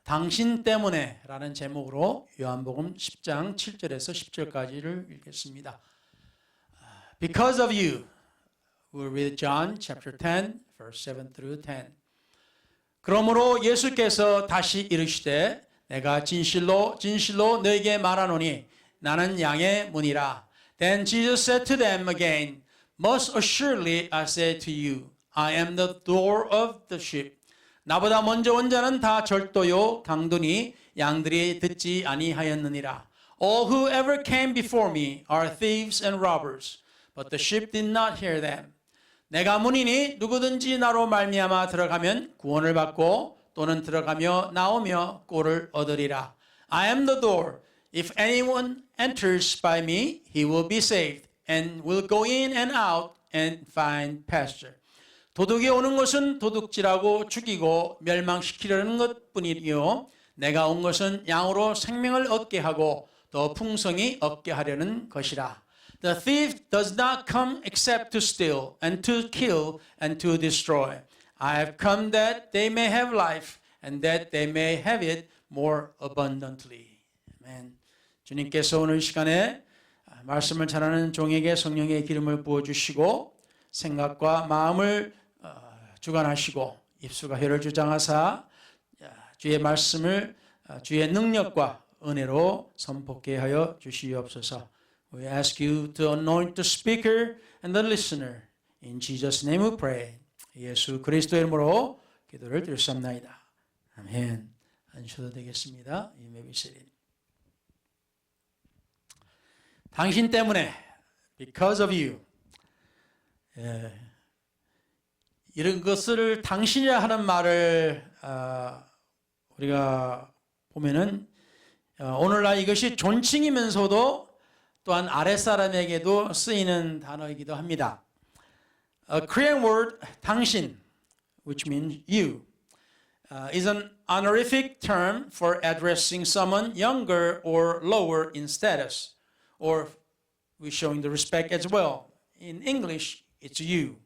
당신 때문에 라는 제목으로 요한복음 10장 7절에서 10절까지를 읽겠습니다. Because of you, we'll read John chapter 10, verse 7 through 10. 그러므로 예수께서 다시 이르시되 내가 진실로 진실로 너에게 말하노니 나는 양의 문이라. Then Jesus said to them again, Most assuredly I say to you, I am the door of the sheep. 나보다 먼저 온 자는 다 절도요 강도니 양들이 듣지 아니하였느니라. All who ever came before me are thieves and robbers, but the sheep did not hear them. 내가 문이니 누구든지 나로 말미암아 들어가면 구원을 받고 또는 들어가며 나오며 꼴을 얻으리라. I am the door. If anyone enters by me, he will be saved and will go in and out and find pasture. 도둑이 오는 것은 도둑질하고 죽이고 멸망시키려는 것뿐이요 내가 온 것은 양으로 생명을 얻게 하고 더 풍성히 얻게 하려는 것이라. The thief does not come except to steal and to kill and to destroy. I have come that they may have life and that they may have it more abundantly. 아멘. 주님께서 오늘 시간에 말씀을 전하는 종에게 성령의 기름을 부어주시고 생각과 마음을 주관하시고 입술과 혀를 주장하사 주의 말씀을 주의 능력과 은혜로 선포케 하여 주시옵소서. We ask you to anoint the speaker and the listener. In Jesus' name we pray. 예수 그리스도의 이름으로 기도를 드렸습니다. 아멘. 앉으셔도 되겠습니다. You may be seated. 당신 때문에, because of you. 이런 것을 당신이라 하는 말을 우리가 보면은 오늘날 이것이 존칭이면서도 또한 아랫사람에게도 쓰이는 단어이기도 합니다. A Korean word 당신, which means you, is an honorific term for addressing someone younger or lower in status, or we're showing the respect as well. In English, it's you.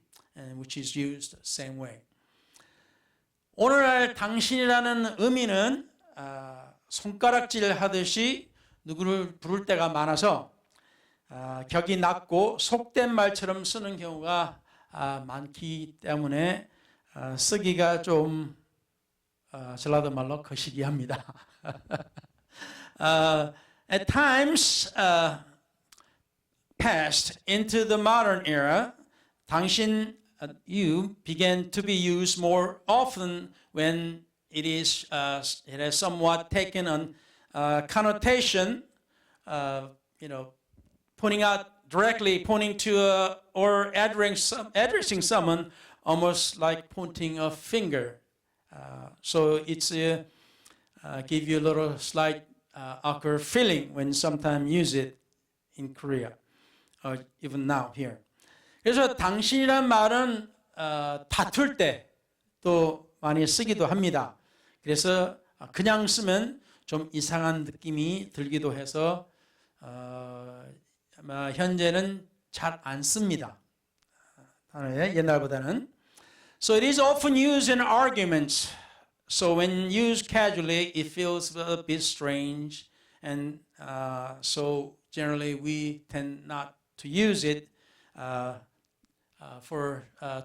Which is used the same way. 오늘날 당신이라는 의미는 손가락질 하듯이 누구를 부를 때가 많아서 격이 낮고 속된 말처럼 쓰는 경우가 많기 때문에 쓰기가 좀 전라도 말로 거시기합니다. At times passed into the modern era, 당신 you began to be used more often when it has somewhat taken on connotation, pointing to or addressing someone almost like pointing a finger. So it's give you a little slight awkward feeling when sometimes use it in Korea, or even now here. 그래서 당신이란 말은 다툴 때 또 많이 쓰기도 합니다. 그래서 그냥 쓰면 좀 이상한 느낌이 들기도 해서 아마 현재는 잘 안 씁니다. 옛날보다는. So it is often used in arguments. So when used casually, it feels a bit strange, and so generally we tend not to use it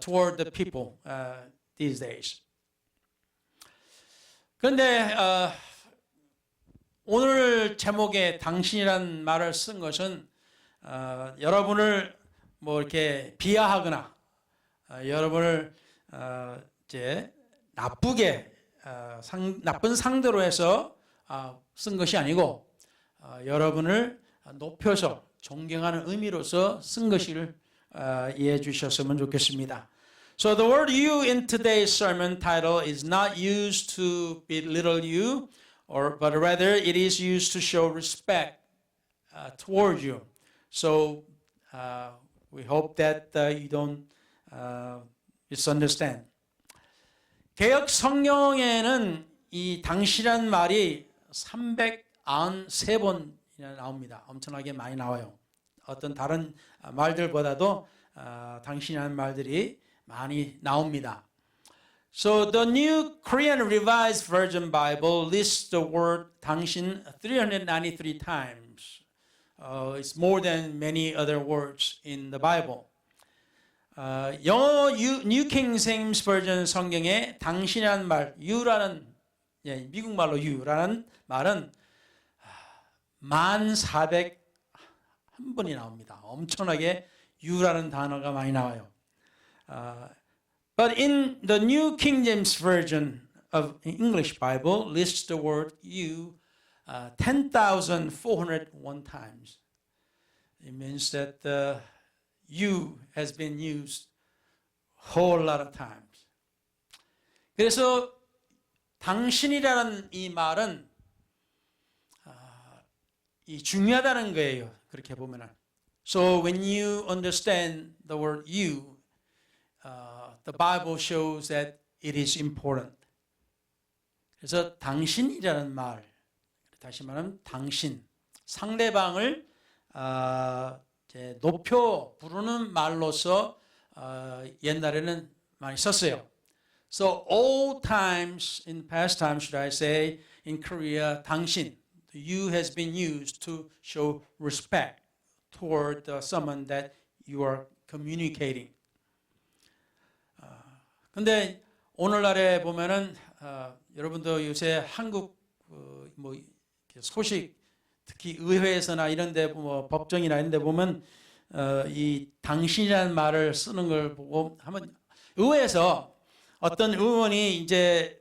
toward the people these days. 그런데 오늘 제목에 당신이란 말을 쓴 것은 여러분을 뭐 이렇게 비하하거나 여러분을 이제 나쁘게 나쁜 상대로 해서 쓴 것이 아니고 여러분을 높여서 존경하는 의미로서 쓴 것을 이해해 주셨으면 좋겠습니다. So the word you in today's sermon title is not used to belittle you, but rather it is used to show respect toward you. So we hope that you don't misunderstand. 개역 성경에는 이 당신이란 말이 393번이나 나옵니다. 엄청나게 많이 나와요. 어떤 다른 말들보다도 당신이라는 말들이 많이 나옵니다. So the New Korean Revised Version Bible lists the word 당신 393 times. It's more than many other words in the Bible. 영어 New King James Version 성경에 당신이라는 말, you라는 미국 말로 you라는 말은 1401번이 나옵니다. 엄청나게 you라는 단어가 많이 나와요. But in the New King James Version of English Bible lists the word you 10,401 times. It means that you has been used a whole lot of times. 그래서 당신이라는 이 말은 이 중요하다는 거예요. 그렇게 보면은. So when you understand the word you, the Bible shows that it is important. 그래서 당신이라는 말, 다시 말하면 당신, 상대방을 높여 부르는 말로서 옛날에는 많이 썼어요. So all times in past times, should I say, in Korea, 당신, you has been used to show respect toward someone that you are communicating. 근데 오늘날에 보면은 여러분도 요새 한국 뭐 소식 특히 의회에서나 이런데 뭐 법정이나 이런데 보면 이 당신이라는 말을 쓰는 걸 보고 한번 의회에서 어떤 의원이 이제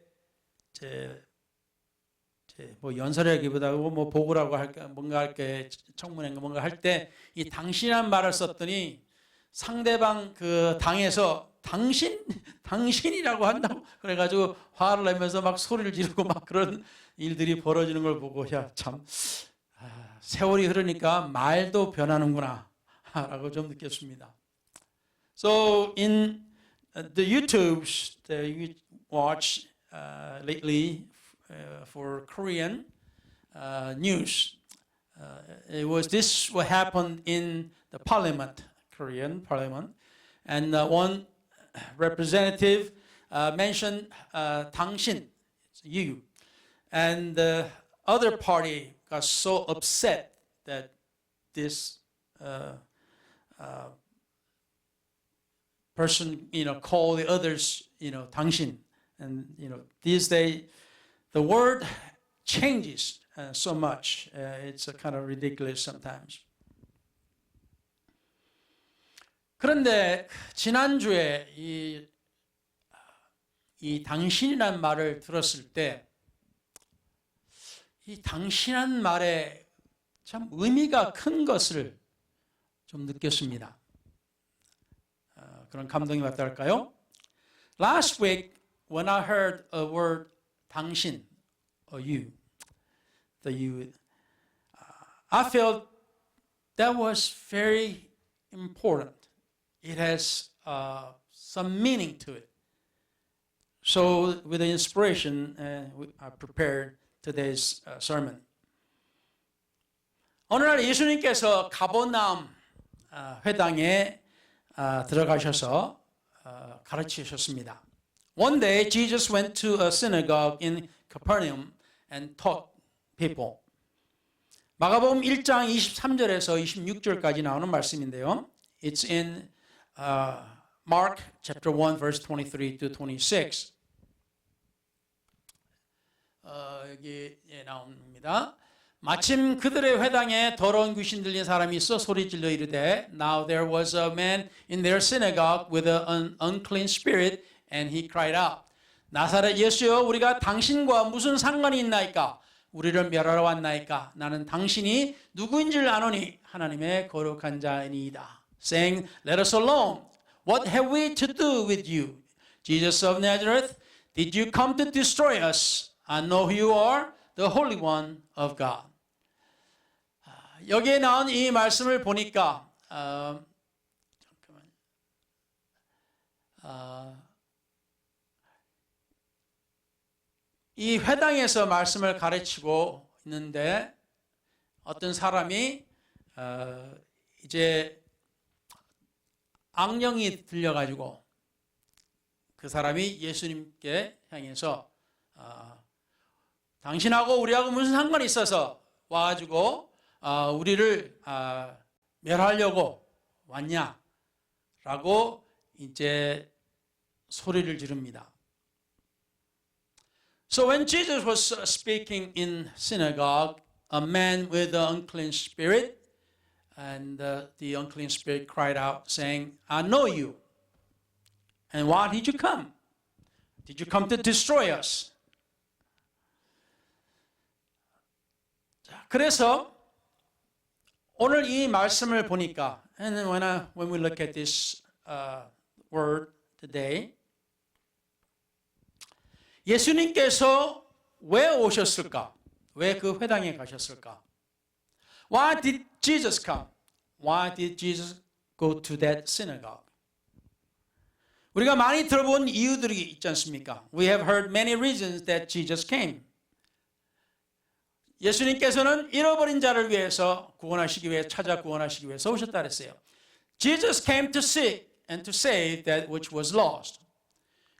뭐 연설하기보다 뭐 보고라고 할까 뭔가 할게 청문회 뭔가 할 때 이 당신이라는 말을 썼더니 상대방 그 당에서 당신이라고 한다고 그래가지고 화를 내면서 막 소리를 지르고 막 그런 일들이 벌어지는 걸 보고 야 참 세월이 흐르니까 말도 변하는구나 라고 좀 느꼈습니다. So in the YouTubes that you watch lately for Korean news, it was this what happened in the parliament, Korean parliament, and one representative mentioned 당신, you, and the other party got so upset that this person, called the others, 당신, and these days the word changes so much. It's kind of ridiculous sometimes. 그런데 지난주에 이 당신이라는 말을 들었을 때 이 당신이라는 말에 참 의미가 큰 것을 좀 느꼈습니다. 그런 감동이 왔다 할까요? Last week when I heard a word 당신 or you, the you, I felt that was very important. It has some meaning to it. So with the inspiration, I prepared today's sermon. 어느 날 예수님께서 가버나움 회당에 들어가셔서 가르치셨습니다. One day Jesus went to a synagogue in Capernaum and taught people. 마가복음 1장 23절에서 26절까지 나오는 말씀인데요. It's in Mark chapter 1 verse 23 to 26. 여기 나옵니다. 마침 그들의 회당에 더러운 귀신 들린 사람이 있어 소리질러 이르되 Now there was a man in their synagogue with an unclean spirit and he cried out 나사렛 예수여 우리가 당신과 무슨 상관이 있나이까 우리를 멸하러 왔나이까 나는 당신이 누구인 줄 아노니 하나님의 거룩한 자이니이다 saying let us alone what have we to do with you Jesus of Nazareth did you come to destroy us I know who you are the Holy One of God. 여기에 나온 이 말씀을 보니까 이 회당에서 말씀을 가르치고 있는데 어떤 사람이 이제 악령이 들려가지고 그 사람이 예수님께 향해서 당신하고 우리하고 무슨 상관이 있어서 와가지고 우리를 멸하려고 왔냐라고 이제 소리를 지릅니다. So when Jesus was speaking in synagogue, a man with an unclean spirit, and the unclean spirit cried out, saying, I know you. And why did you come? Did you come to destroy us? 자, 그래서 오늘 이 말씀을 보니까, and then when we look at this word today, 예수님께서 왜 오셨을까? 왜 그 회당에 가셨을까? Why did Jesus come? Why did Jesus go to that synagogue? 우리가 많이 들어본 이유들이 있지 않습니까? We have heard many reasons that Jesus came. 예수님께서는 잃어버린 자를 위해서 구원하시기 위해 찾아 구원하시기 위해서 오셨다 그랬어요. Jesus came to seek and to save that which was lost.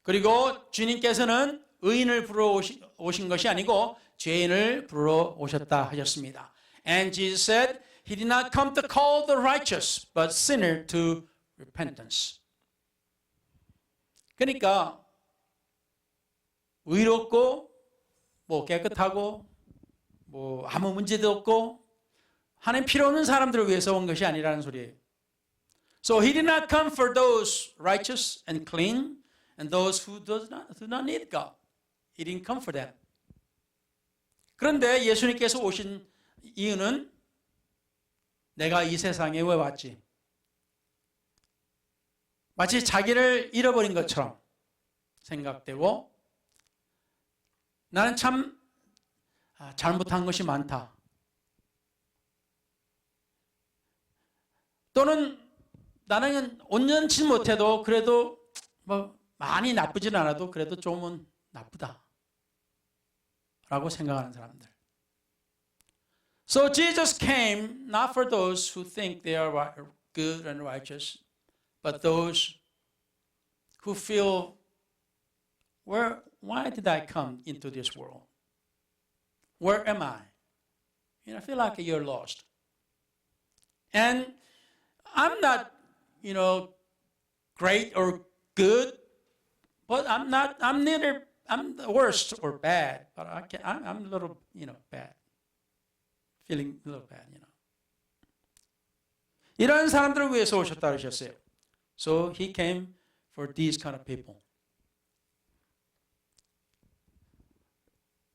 그리고 주님께서는 의인을 부르러 오신 것이 아니고 죄인을 부르러 오셨다 하셨습니다. And Jesus said, He did not come to call the righteous, but sinner to repentance. 그러니까 의롭고 뭐 깨끗하고 뭐 아무 문제도 없고 하나님 필요 없는 사람들을 위해서 온 것이 아니라는 소리예요. So He did not come for those righteous and clean and those who do not need God. He didn't come for them. 그런데 예수님께서 오신 이유는 내가 이 세상에 왜 왔지? 마치 자기를 잃어버린 것처럼 생각되고 나는 참 잘못한 것이 많다. 또는 나는 온전치 못해도 그래도 뭐 많이 나쁘진 않아도 그래도 조금은 나쁘다. 라고 생각하는 사람들. So Jesus came not for those who think they are good and righteous, but those who feel, why did I come into this world? Where am I? I feel like you're lost. And I'm not, great or good, but I'm the worst or bad, but I'm a little, bad. Feeling a little bad, 이런 사람들을 위해서 오셨다 그러셨어요. So He came for these kind of people.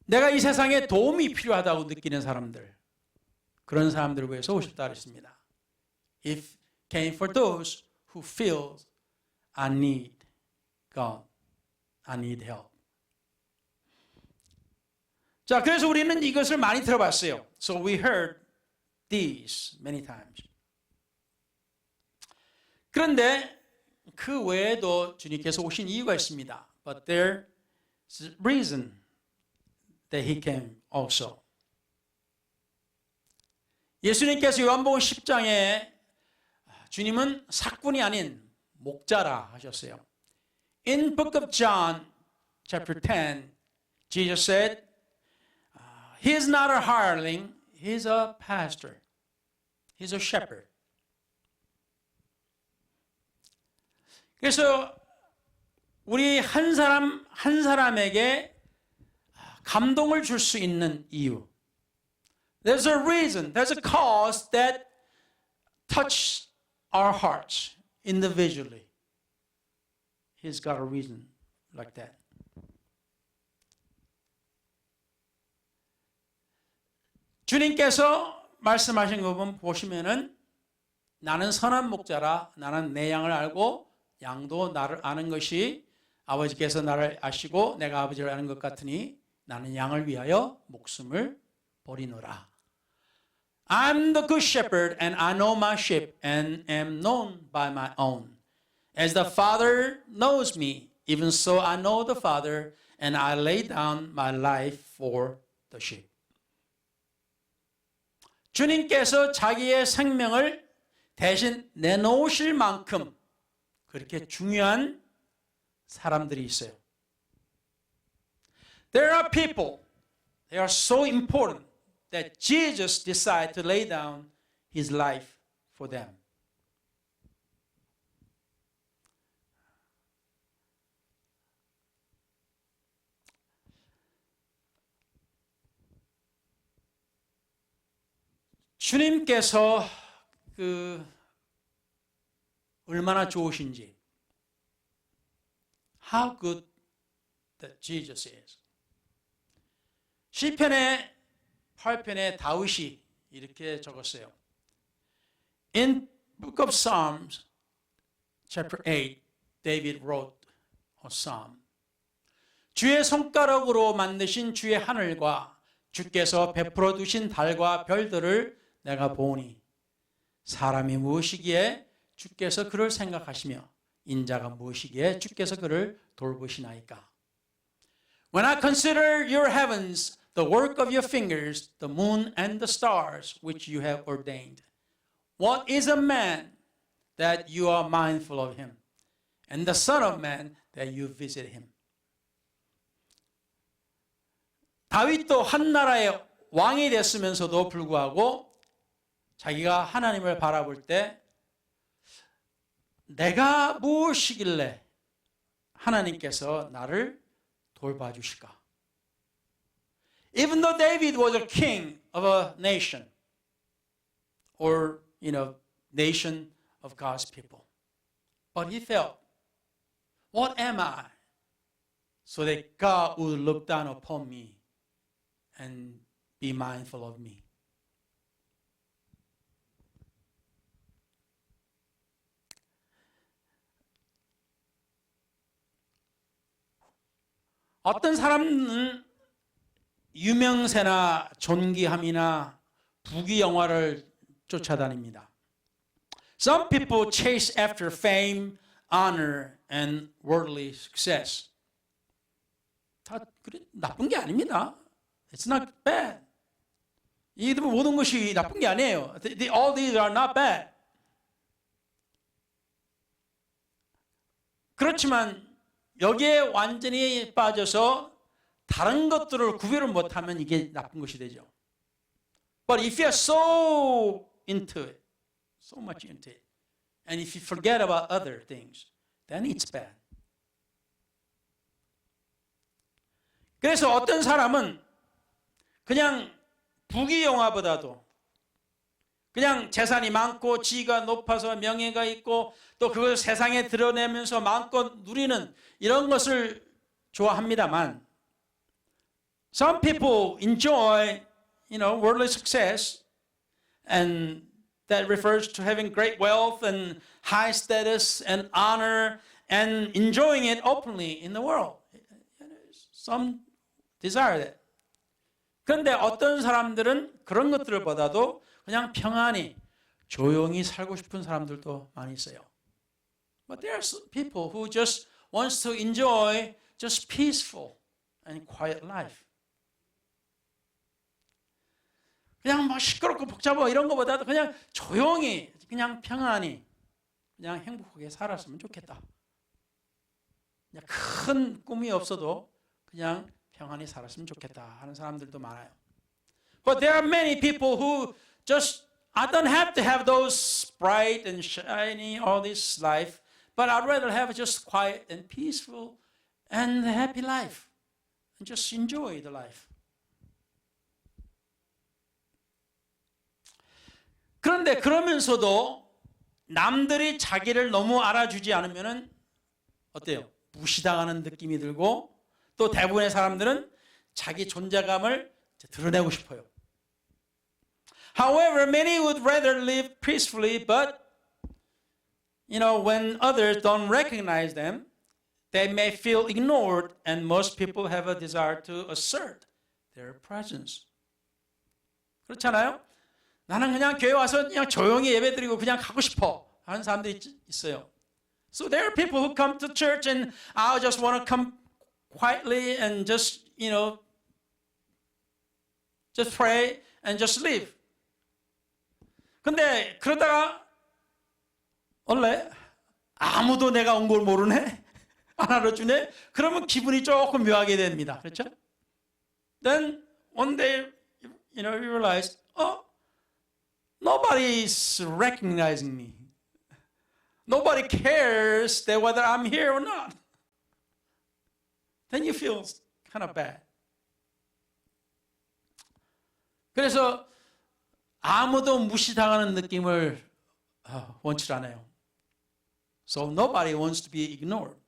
내가 이 세상에 도움이 필요하다고 느끼는 사람들, 그런 사람들을 위해서 오셨다 그랬습니다. He came for those who feel I need God, I need help. 자, 그래서 우리는 이것을 많이 들어봤어요. So we heard these many times. 그런데 그 외에도 주님께서 오신 이유가 있습니다. But there's a reason that He came also. 예수님께서 요한복음 10장에 주님은 사꾼이 아닌 목자라 하셨어요. In book of John, chapter 10, Jesus said, He is not a hireling, He is a pastor. He is a shepherd. 그래서 우리 한 사람에게 감동을 줄 수 있는 이유. There's a reason, there's a cause that touch our hearts individually. He's got a reason like that. 주님께서 말씀하신 거 보시면은 나는 선한 목자라 나는 내 양을 알고 양도 나를 아는 것이 아버지께서 나를 아시고 내가 아버지를 아는 것 같으니 나는 양을 위하여 목숨을 버리노라. I'm the good shepherd and I know my sheep and am known by my own. As the Father knows me, even so I know the Father and I lay down my life for the sheep. 주님께서 자기의 생명을 대신 내놓으실 만큼 그렇게 중요한 사람들이 있어요. There are people, they are so important that Jesus decided to lay down his life for them. 주님께서 얼마나 좋으신지, how good that Jesus is. 시편의 8편에 다윗이 이렇게 적었어요. In book of Psalms, chapter 8, David wrote a psalm. 주의 손가락으로 만드신 주의 하늘과 주께서 베풀어 두신 달과 별들을 내가 보니 사람이 무엇이기에 주께서 그를 생각하시며 인자가 무엇이기에 주께서 그를 돌보시나이까. When I consider your heavens, the work of your fingers, the moon and the stars which you have ordained. What is a man that you are mindful of him, and the son of man that you visit him? 다윗도 한 나라의 왕이 됐으면서도 불구하고 자기가 하나님을 바라볼 때 내가 무엇이길래 하나님께서 나를 돌봐주실까? Even though David was a king of a nation, or nation of God's people, but he felt, what am I? So that God would look down upon me and be mindful of me. 어떤 사람은 유명세나 존귀함이나 부귀영화를 쫓아다닙니다. Some people chase after fame, honor, and worldly success. 다 나쁜 게 아닙니다. It's not bad. 이 모든 것이 나쁜 게 아니에요. All these are not bad. 그렇지만 여기에 완전히 빠져서 다른 것들을 구별을 못하면 이게 나쁜 것이 되죠. But if you are so into it, so much into it, and if you forget about other things, then it's bad. 그래서 어떤 사람은 그냥 부귀영화보다도 그냥 재산이 많고 지위가 높아서 명예가 있고 또 그걸 세상에 드러내면서 마음껏 누리는 이런 것을 좋아합니다만 some people enjoy, worldly success, and that refers to having great wealth and high status and honor and enjoying it openly in the world. Some desire that. 그런데 어떤 사람들은 그런 것들보다도 그냥 평안히 조용히 살고 싶은 사람들도 많이 있어요. But there are people who just wants to enjoy just peaceful and quiet life. 그냥 뭐 시끄럽고 복잡하고 이런 것보다도 그냥 조용히 그냥 평안히 그냥 행복하게 살았으면 좋겠다. 그냥 큰 꿈이 없어도 그냥 평안히 살았으면 좋겠다 하는 사람들도 많아요. But there are many people who just, I don't have to have those bright and shiny, all this life, but I'd rather have just quiet and peaceful and happy life and just enjoy the life. 그런데 그러면서도 남들이 자기를 너무 알아주지 않으면은 어때요? 무시당하는 느낌이 들고 또 대부분의 사람들은 자기 존재감을 드러내고 싶어요. However, many would rather live peacefully, but when others don't recognize them, they may feel ignored, and most people have a desire to assert their presence. 그렇잖아요? 나는 그냥 교회 와서 그냥 조용히 예배드리고 그냥 가고 싶어 하는 사람들이 있어요. So there are people who come to church and I just want to come quietly and just pray and just leave. 근데 그러다가 원래 아무도 내가 온 걸 모르네? 안 알아주네? 그러면 기분이 조금 묘하게 됩니다. 그렇죠? Then one day, you realize, nobody is recognizing me. Nobody cares that whether I'm here or not. Then you feel kind of bad. 그래서 아무도 무시당하는 느낌을 원치 않아요. So nobody wants to be ignored.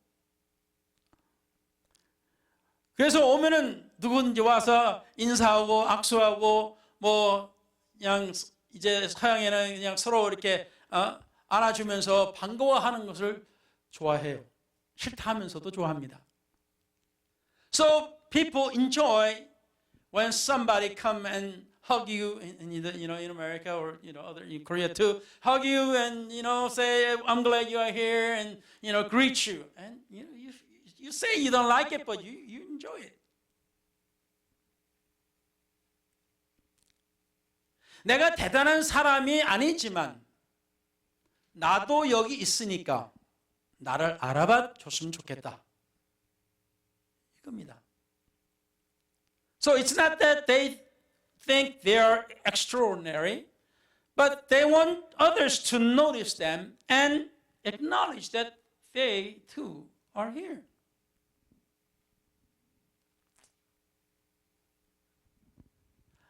그래서 오면은 누군지 와서 인사하고 악수하고 뭐 그냥 이제 서양에는 그냥 서로 이렇게 안아주면서 반가워하는 것을 좋아해요. 싫다 하면서도 좋아합니다. So people enjoy when somebody come and hug you in America or other in Korea too, hug you and say I'm glad you are here and greet you and you say you don't like it but you enjoy it. 내가 대단한 사람이 아니지만 나도 여기 있으니까 나를 알아봐 줬으면 좋겠다. 이겁니다. So it's not that they think they are extraordinary, but they want others to notice them and acknowledge that they too are here.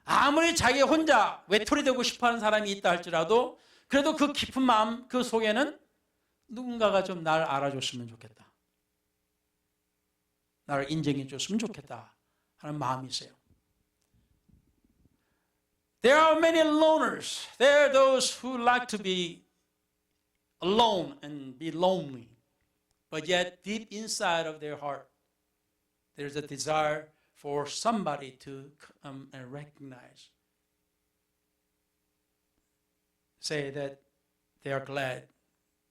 아무리 자기 혼자 외톨이 되고 싶어하는 사람이 있다 할지라도 그래도 그 깊은 마음 그 속에는 누군가가 좀 나를 알아줬으면 좋겠다. 나를 인정해 줬으면 좋겠다 하는 마음이 있어요. There are many loners. There are those who like to be alone and be lonely. But yet deep inside of their heart there's a desire for somebody to come and recognize. Say that they are glad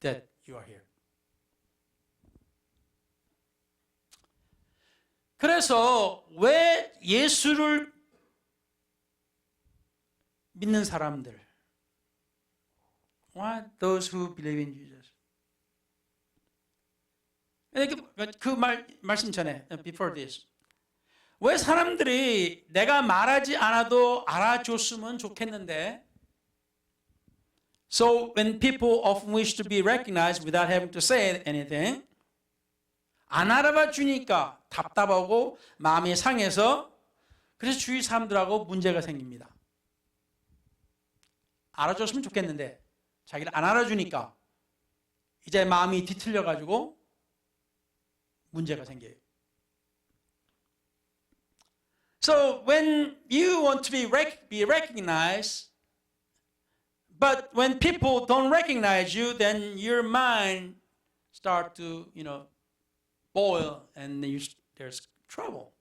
that you are here. 그래서 왜 예수를 믿는 사람들, why those who believe in Jesus? 그 말씀 전에, before this. 왜 사람들이 내가 말하지 않아도 알아줬으면 좋겠는데, so when people often wish to be recognized without having to say anything, 안 알아봐 주니까 답답하고 마음이 상해서 그래서 주위 사람들하고 문제가 생깁니다. 알아줬으면 좋겠는데 자기를 안 알아주니까 이제 마음이 뒤틀려가지고 문제가 생겨요. So when you want to be recognized, but when people don't recognize you, then your mind start to, boil and there's trouble.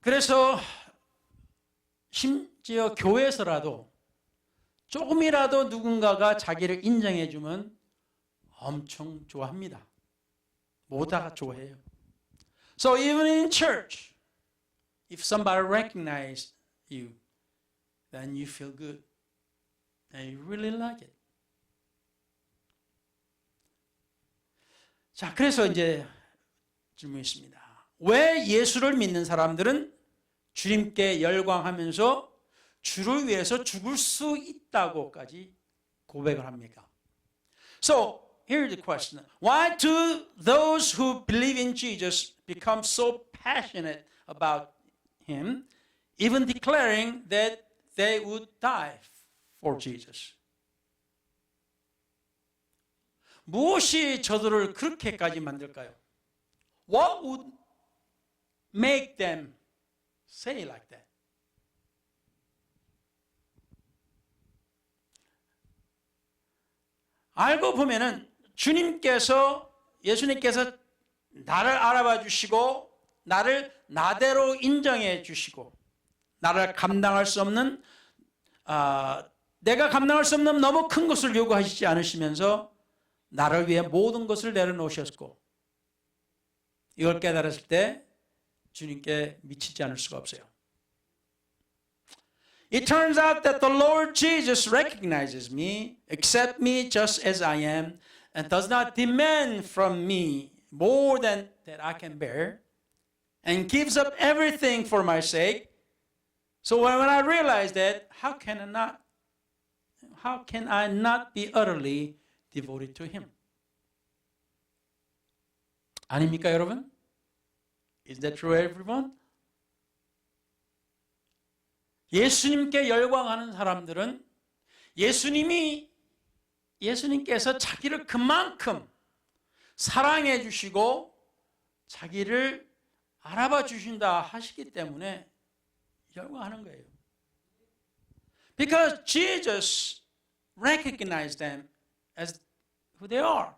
그래서 심지어 교회에서라도 조금이라도 누군가가 자기를 인정해 주면 엄청 좋아합니다. 모두가 좋아해요. So even in church, if somebody recognizes you, then you feel good. And you really like it. 자, 그래서 이제 질문이 있습니다. 왜 예수를 믿는 사람들은 주님께 열광하면서 주를 위해서 죽을 수 있다고까지 고백을 합니까? So, here's the question. Why do those who believe in Jesus become so passionate about him, even declaring that they would die for Jesus? 무엇이 저들을 그렇게까지 만들까요? What would make them say like that? 알고 보면은 예수님께서 나를 알아봐 주시고 나를 나대로 인정해 주시고 나를 감당할 수 없는 내가 감당할 수 없는 너무 큰 것을 요구하시지 않으시면서 나를 위해 모든 것을 내려놓으셨고 이걸 깨달았을 때 주님께 미치지 않을 수가 없어요. It turns out that the Lord Jesus recognizes me, accepts me just as I am, and does not demand from me more than that I can bear, and gives up everything for my sake. So when I realize that, how can I not be utterly devoted to Him? 아닙니까, 여러분? Is that true, everyone? 예수님께 열광하는 사람들은 예수님께서 자기를 그만큼 사랑해 주시고 자기를 알아봐 주신다 하시기 때문에 열광하는 거예요. Because Jesus recognized them as who they are.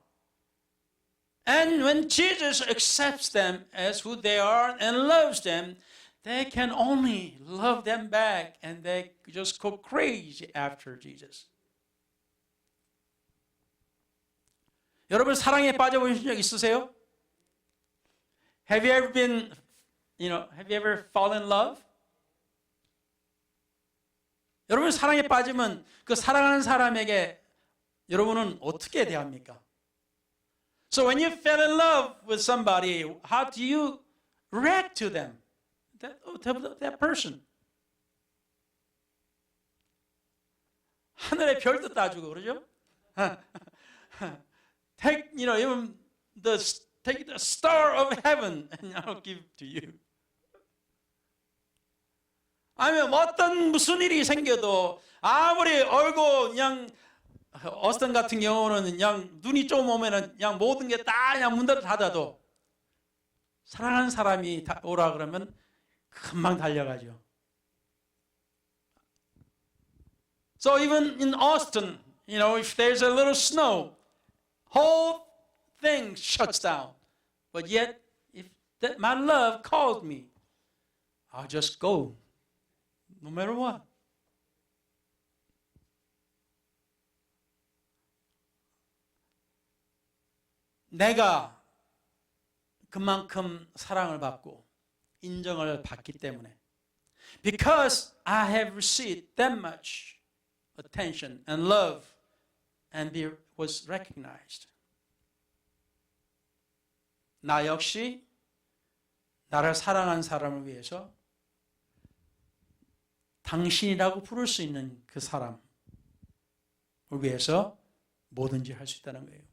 And when Jesus accepts them as who they are and loves them, they can only love them back and they just go crazy after Jesus. 여러분 사랑에 빠져보신 적 있으세요? Have you ever fallen in love? 여러분 사랑에 빠지면 그 사랑하는 사람에게 여러분은 어떻게 대합니까? So when you fell in love with somebody, how do you react to them? That person. 하늘의 별도 따주고 그러죠? Take the star of heaven and I'll give to you. 아니면 무슨 일이 생겨도 아무리 얼고 그냥 어스턴 같은 경우는 그냥 눈이 좀 오면은 그냥 모든 게 다 그냥 문 닫아도 사랑하는 사람이 오라 그러면 금방 달려가죠. So even in Austin, if there's a little snow, whole thing shuts down. But yet, if my love calls me, I'll just go, no matter what. 내가 그만큼 사랑을 받고 인정을 받기 때문에 because I have received that much attention and love and was recognized. 나 역시 나를 사랑한 사람을 위해서 당신이라고 부를 수 있는 그 사람을 위해서 뭐든지 할 수 있다는 거예요.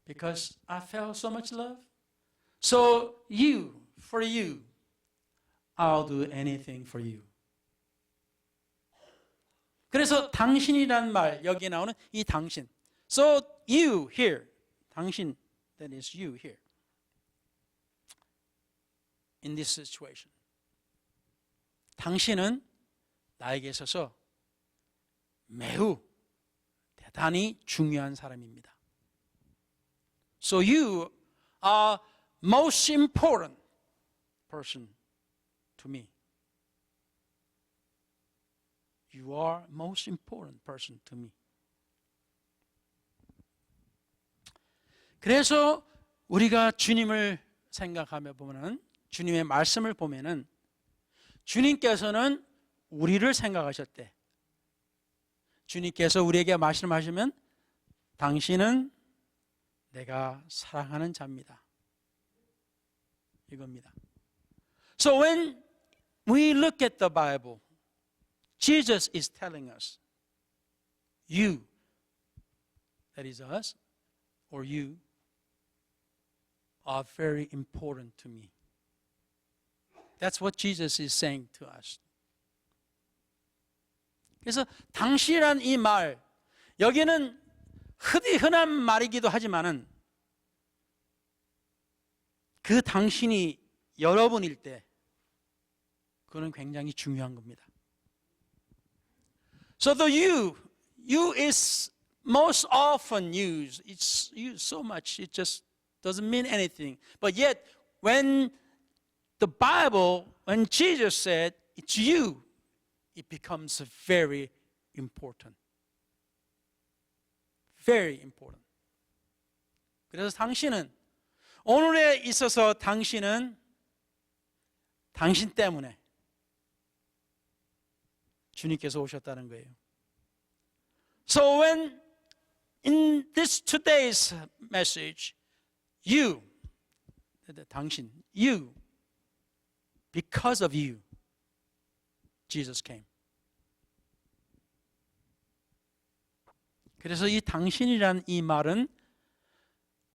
Because I felt so much love. So for you, I'll do anything for you. 그래서 당신이란 말, 여기에 나오는 이 당신. So you here, 당신, that is you here. In this situation. 당신은 나에게 있어서 매우 대단히 중요한 사람입니다. So you are most important person to me. You are most important person to me. 그래서 우리가 주님을 생각하며 보면은 주님의 말씀을 보면은 주님께서는 우리를 생각하셨대. 주님께서 우리에게 말씀하시면 당신은 내가 사랑하는 자입니다. 이겁니다. So when we look at the Bible, Jesus is telling us, you, that is us, or you, are very important to me. That's what Jesus is saying to us. 그래서 당신이란 이 말, 여기는 흔한 말이기도 하지만은 그 당신이 여러분일 때 그거는 굉장히 중요한 겁니다. So the you is most often used. It's used so much it just doesn't mean anything. But yet when the Bible, when Jesus said it's you, it becomes very important. Very important. 그래서 당신은 오늘에 있어서 당신은 당신 때문에 주님께서 오셨다는 거예요. So when in this today's message, you, 당신, you, because of you, Jesus came. 그래서 이 당신이란 이 말은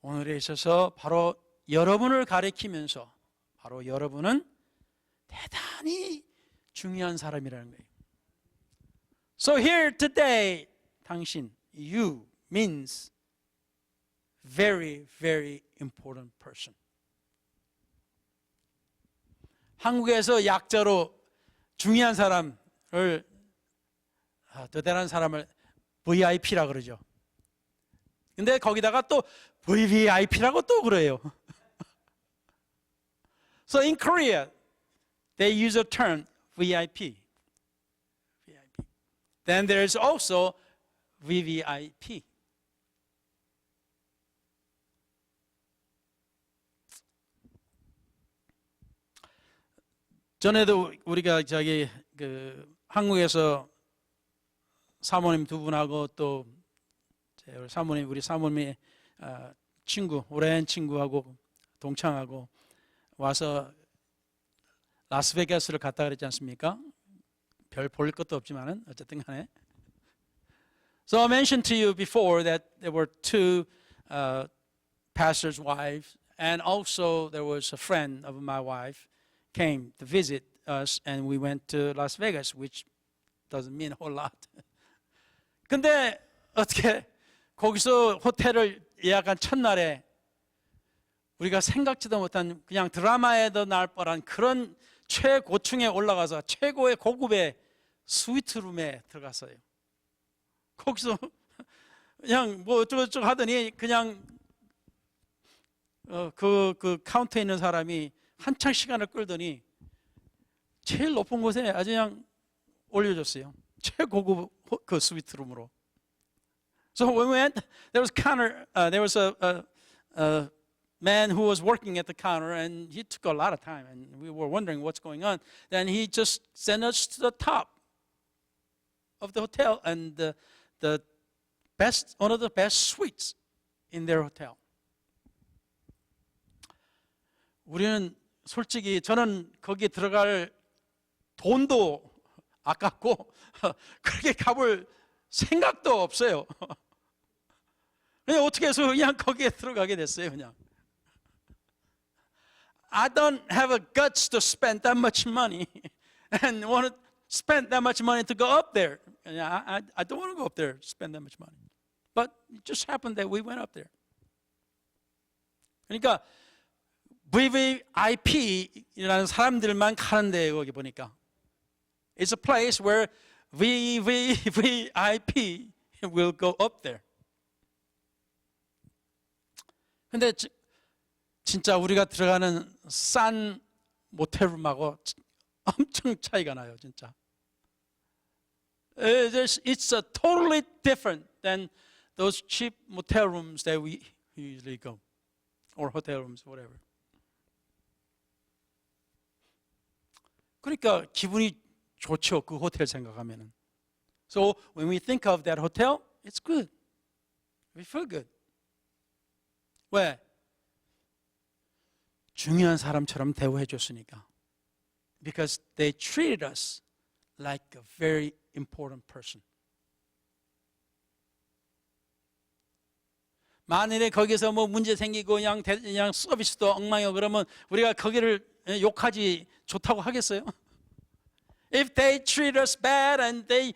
오늘에 있어서 바로 여러분을 가리키면서 바로 여러분은 대단히 중요한 사람이라는 거예요. So here today, 당신, you means very, very important person. 한국에서 약자로 중요한 사람을, 대단한 사람을 VIP라 그러죠. 근데 거기다가 또 VVIP라고 또 그래요. So in Korea, they use a term VIP. Then there's also VVIP. 전에도 우리가 한국에서 사모님 두 분하고 또 우리 사모님의 친구, 오랜 친구하고 동창하고 와서 라스베가스를 갔다 그랬지 않습니까? 별 볼 것도 없지만은 어쨌든 간에. So I mentioned to you before that there were two pastors' wives, and also there was a friend of my wife came to visit us, and we went to Las Vegas, which doesn't mean a whole lot. 근데 어떻게 거기서 호텔을 예약한 첫날에 우리가 생각지도 못한 그냥 드라마에도 나올 뻔한 그런 최고층에 올라가서 최고의 고급의 스위트룸에 들어갔어요. 거기서 그냥 뭐 어쩌고저쩌고 하더니 그냥 그 카운터에 있는 사람이 한창 시간을 끌더니 제일 높은 곳에 아주 그냥 올려줬어요. 최고급 그 스위트룸으로. So when we went, there was a man who was working at the counter, and he took a lot of time, and we were wondering what's going on. Then he just sent us to the top of the hotel, and one of the best suites in their hotel. 우리는 솔직히 저는 거기에 들어갈 돈도 아깝고 그렇게 가볼 생각도 없어요. 그냥 어떻게 해서 그냥 거기에 들어가게 됐어요. 그냥 I don't have a guts to spend that much money and want to spend that much money to go up there. I don't want to go up there, spend that much money. But it just happened that we went up there. 그러니까 VVIP라는 사람들만 가는데 거기 보니까 it's a place where VVIP will go up there. 근데 진짜 우리가 들어가는 싼 모텔룸하고 엄청 차이가 나요, 진짜. It's a totally different than those cheap motel rooms that we usually go, or hotel rooms, whatever. 그러니까 기분이 좋죠, 그 호텔 생각하면은. So when we think of that hotel, it's good. We feel good. 왜? 중요한 사람처럼 대우해 줬으니까. Because they treated us like a very important person. 만일에 거기서 뭐 문제 생기고 그냥 서비스도 엉망이고 그러면 우리가 거기를 욕하지 좋다고 하겠어요? If they treat us bad and they,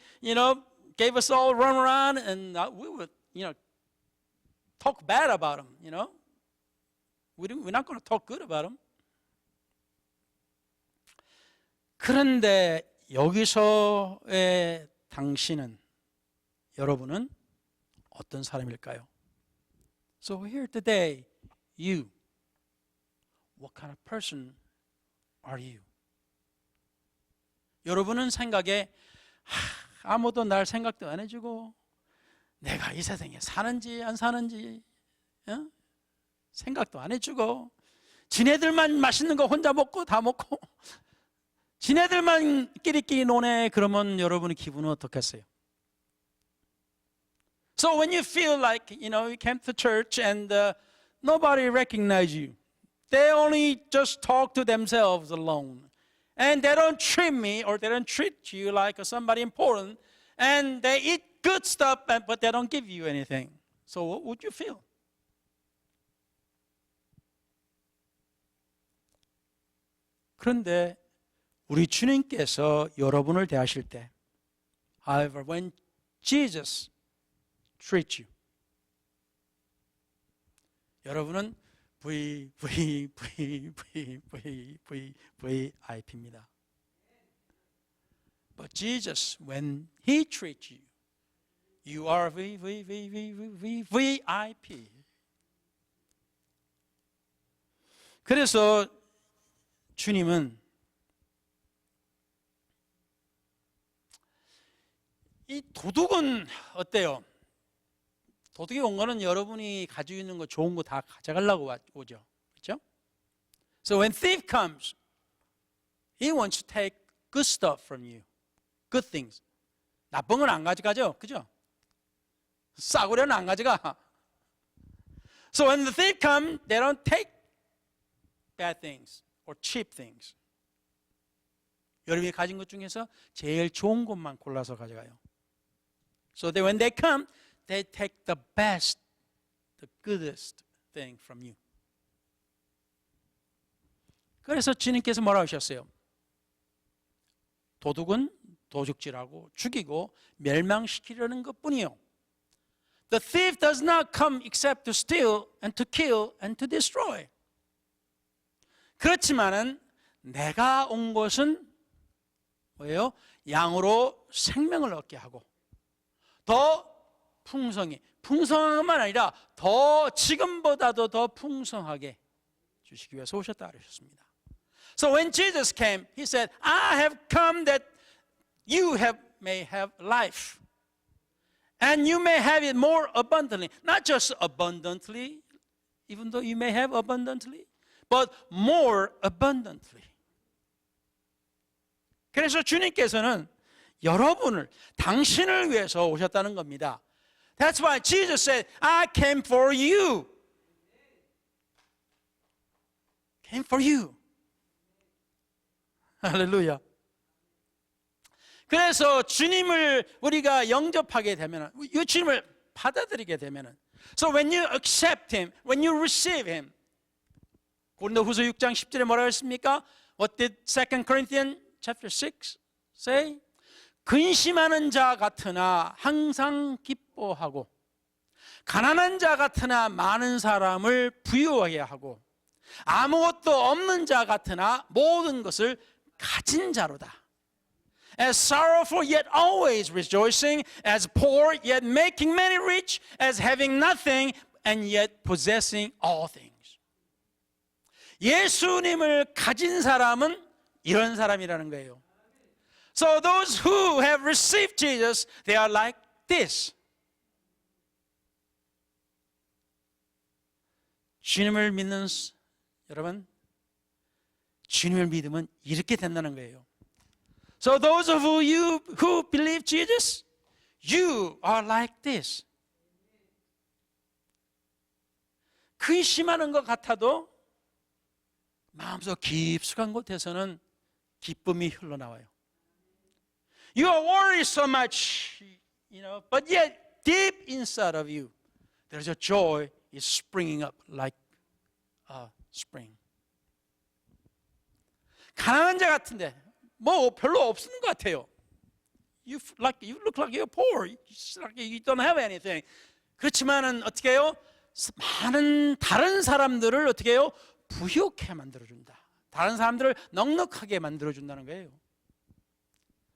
gave us all run around, and we would, talk bad about them, We're not going to talk good about them. 그런데 여기서의 당신은, 여러분은 어떤 사람일까요? So here today, you, what kind of person are you? 여러분은 생각에 아무도 날 생각도 안 해주고 내가 이 세상에 사는지 안 사는지 생각도 안 해주고 지네들만 맛있는 거 혼자 먹고 다 먹고 지네들만 끼리끼리 노네. 그러면 여러분의 기분은 어떻겠어요? So when you feel like, you came to church and nobody recognize you. They only just talk to themselves alone. And they don't treat me or they don't treat you like somebody important. And they eat good stuff, but they don't give you anything. So what would you feel? 그런데 우리 주님께서 여러분을 대하실 때, however, when Jesus treats you, 여러분은 VIP입니다. But Jesus, when He treats you, you are VIP. 그래서 주님은 이 도둑은 어때요? 도둑이 온 거는 여러분이 가지고 있는 거 좋은 거 다 가져가려고 오죠. 그렇죠? So when thief comes, he wants to take good stuff from you. Good things. 나쁜 건 안 가져가죠. 그죠? 싸구려는 안 가져가. So when the thief comes, they don't take bad things or cheap things. 여러분이 가진 것 중에서 제일 좋은 것만 골라서 가져가요. So that when they come, they take the best, the goodest thing from you. 그래서 주님께서 뭐라고 하셨어요? 도둑은 도둑질하고 죽이고 멸망시키려는 것뿐이요. The thief does not come except to steal and to kill and to destroy. 그렇지만은 내가 온 것은 뭐예요? 양으로 생명을 얻게 하고 더 풍성히, 풍성함만 아니라 더 지금보다도 더 풍성하게 주시기 위해서 오셨다 그러셨습니다. So when Jesus came, He said, I have come that you may have life. And you may have it more abundantly. Not just abundantly, even though you may have abundantly, but more abundantly. 그래서 주님께서는 여러분을, 당신을 위해서 오셨다는 겁니다. That's why Jesus said, I came for you. Came for you. 할렐루야. 그래서 주님을 우리가 영접하게 되면, 이 주님을 받아들이게 되면, so when you accept Him, when you receive Him, 고린도후서 6장 10절에 뭐라고 했습니까? What did 2 Corinthians chapter 6 say? 근심하는 자 같으나 항상 기뻐하고 가난한 자 같으나 많은 사람을 부유하게 하고 아무것도 없는 자 같으나 모든 것을 가진 자로다. As sorrowful yet always rejoicing, as poor yet making many rich, as having nothing and yet possessing all things. 예수님을 가진 사람은 이런 사람이라는 거예요. So those who have received Jesus, they are like this. 주님을 믿는 여러분, 주님을 믿으면 이렇게 된다는 거예요. So those of you who believe Jesus, you are like this. 근심하는 것 같아도 마음속 깊숙한 곳에서는 기쁨이 흘러나와요. You are worried so much, but yet deep inside of you, there's a joy is springing up like a spring. 가난한 자 같은데 뭐 별로 없는 것 같아요. You look like you're poor. You don't have anything. 그렇지만은 어떻게 해요? 많은 다른 사람들을 어떻게 해요? 부유하게 만들어준다. 다른 사람들을 넉넉하게 만들어준다는 거예요.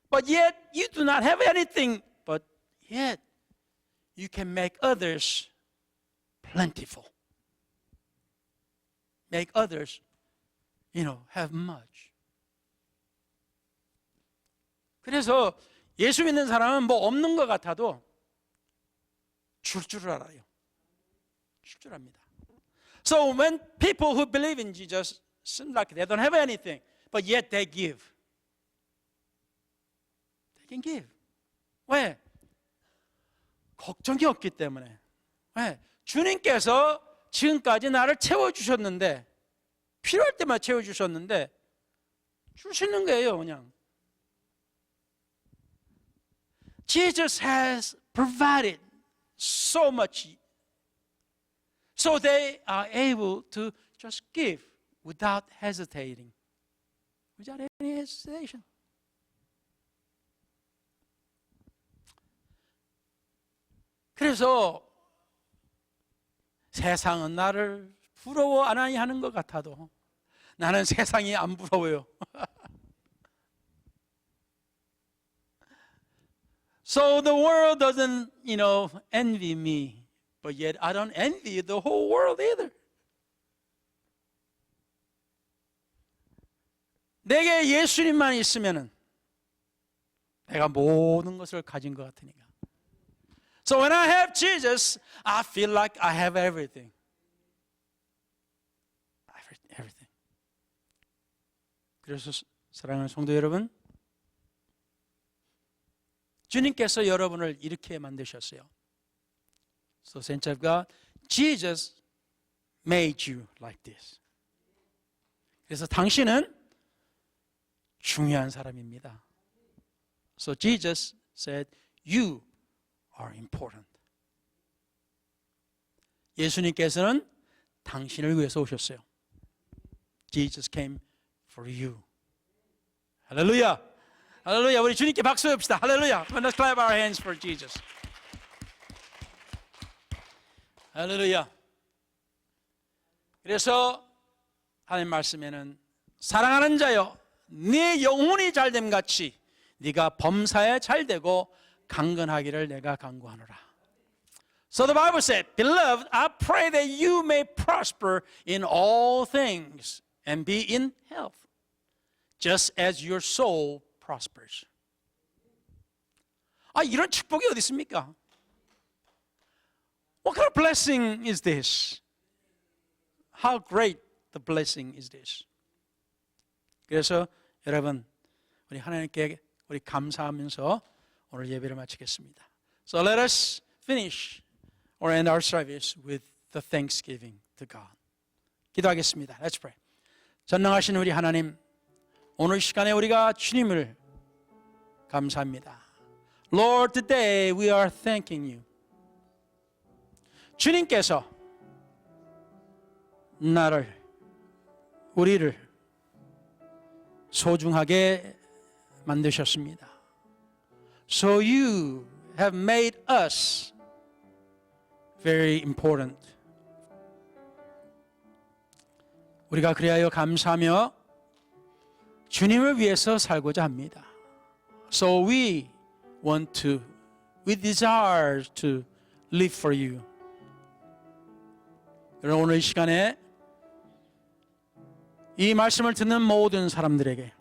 But yet you do not have anything. But yet you can make others plentiful. Make others, have much. 그래서 예수 믿는 사람은 뭐 없는 것 같아도 줄 알아요. 줄 압니다. So when people who believe in Jesus seem like they don't have anything, but yet they give. can give. 왜? 걱정이 없기 때문에. 왜? 주님께서 지금까지 나를 채워주셨는데, 필요할 때만 채워주셨는데 주시는 거예요. 그냥 Jesus has provided so much, so they are able to just give without hesitating, without any hesitation. 그래서 세상은 나를 부러워 안 하는 것 같아도 나는 세상이 안 부러워요. So the world doesn't, envy me, but yet I don't envy the whole world either. 내게 예수님만 있으면은 내가 모든 것을 가진 것 같으니까. So when I have Jesus, I feel like I have everything. Everything. 그래서 사랑하는 성도 여러분, 주님께서 여러분을 이렇게 만드셨어요. So saints of God, Jesus made you like this. 그래서 당신은 중요한 사람입니다. So Jesus said, you are important. 예수님께서는 당신을 위해서 오셨어요. Jesus came for you. 할렐루야. 할렐루야. 우리 주님께 박수 합시다. 할렐루야. Let's clap our hands for Jesus. 할렐루야. 그래서 하나님 말씀에는 사랑하는 자여 네 영혼이 잘됨 같이 네가 범사에 잘되고 강건하기를 내가 간구하노라. So the Bible said, Beloved, I pray that you may prosper in all things and be in health, just as your soul prospers. 이런 축복이 어디 있습니까? What kind of blessing is this? How great the blessing is this? 그래서 여러분, 우리 하나님께 우리 감사하면서 오늘 예배를 마치겠습니다. So let us finish or end our service with the thanksgiving to God. 기도하겠습니다. Let's pray. 전능하신 우리 하나님, 오늘 시간에 우리가 주님을 감사합니다. Lord, today we are thanking you. 주님께서 우리를 소중하게 만드셨습니다. So you have made us very important. 우리가 그리하여 감사하며 주님을 위해서 살고자 합니다. So we desire to live for you. 여러분, 오늘 이 시간에 이 말씀을 듣는 모든 사람들에게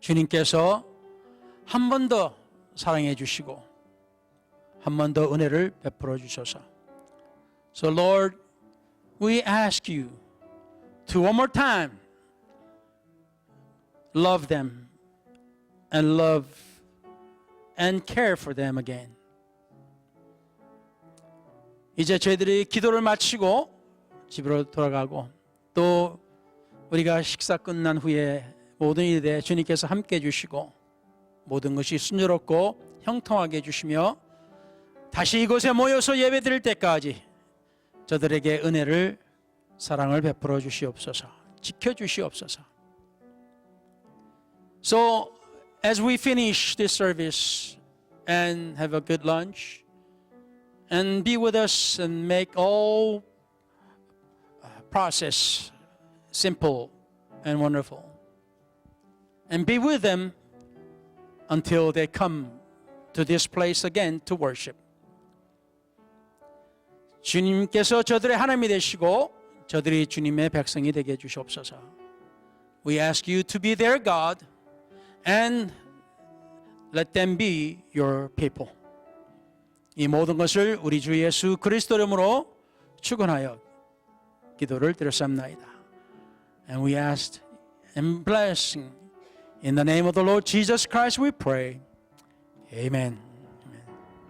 주님께서 한 번 더 사랑해 주시고 한 번 더 은혜를 베풀어 주셔서 So Lord, we ask you to one more time love them and love and care for them again. 이제 저희들이 기도를 마치고 집으로 돌아가고 또 우리가 식사 끝난 후에 모든 일에 주님께서 함께 해주시고 모든 것이 순조롭고 형통하게 해주시며 다시 이곳에 모여서 예배드릴 때까지 저들에게 은혜를 사랑을 베풀어 주시옵소서. 지켜주시옵소서. So as we finish this service and have a good lunch and be with us and make all process simple and wonderful and be with them until they come to this place again to worship. 주님께서 저들의 하나님이 되시고 저들이 주님의 백성이 되게 해주시옵소서. We ask you to be their God and let them be your people. 이 모든 것을 우리 주 예수 그리스도 이름으로 축원하여 기도를 드렸사옵나이다. And we asked and blessing In the name of the Lord Jesus Christ we pray. Amen.